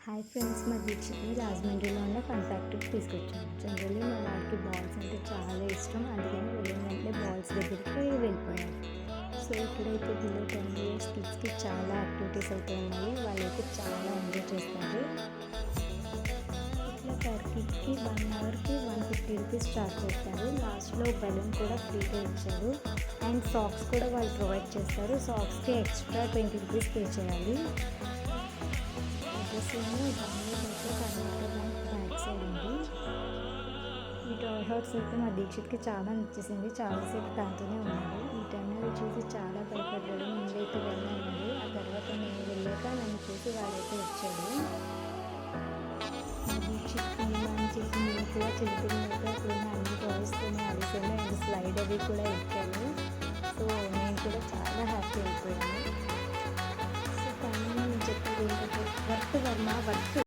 Hi friends, మా దీక్షిత్ని రాజమండ్రిలో ఉన్న ఫన్ ఫ్యాక్టరీకి తీసుకొచ్చాను. జనరల్లీ మా వాడికి బాల్స్ అంటే చాలా ఇష్టం, అందుకని వెళ్ళిన వెంటనే బాల్స్ దగ్గరికి వెళ్ళిపోయాను. సో ఇక్కడైతే బిలో 10 years కిడ్స్కి చాలా యాక్టివిటీస్ అయితే ఉన్నాయి. వాళ్ళైతే చాలా ఎంజాయ్ చేస్తారు. ఇట్లా పర్ కిడ్కి 1 అవర్కి 150 రూపీస్ చార్జ్ చేస్తారు. లాస్ట్లో బెలూన్ కూడా ఫ్రీగా ఇచ్చారు. అండ్ సాక్స్ కూడా వాళ్ళు ప్రొవైడ్ చేస్తారు. సాక్స్కి ఎక్స్ట్రా 20 రూపీస్ పే చేయాలి. దానిలో అయితే కర్ణాటక బ్యాంక్ బ్యాక్ సైడ్ ఉంది. ఈ టాయ్ హౌస్ అయితే మా దీక్షిత్కి చాలా నచ్చేసింది. చాలాసేపు దాంతోనే ఉన్నాడు. ఈ టైంలో చూసి చాలా భయపడ్డాడు. ముందైతే వెళ్ళానండి. ఆ తర్వాత నేను వెళ్ళాక నన్ను చూసి వాడైతే వచ్చాడు. మా దీక్షిత్కి అని చెప్పి నేను కూడా చిన్నపిల్లలతో అక్కడ అన్ని టాయ్స్తోనే ఆడుతాను. అండ్ స్లైడ్ అవి కూడా ఎక్కాను. సో నేను కూడా చాలా హ్యాపీ అయిపోయాను. సో కానీ నేను చెప్పేది ఏంటంటే వర్త్ వర్మ వర్త్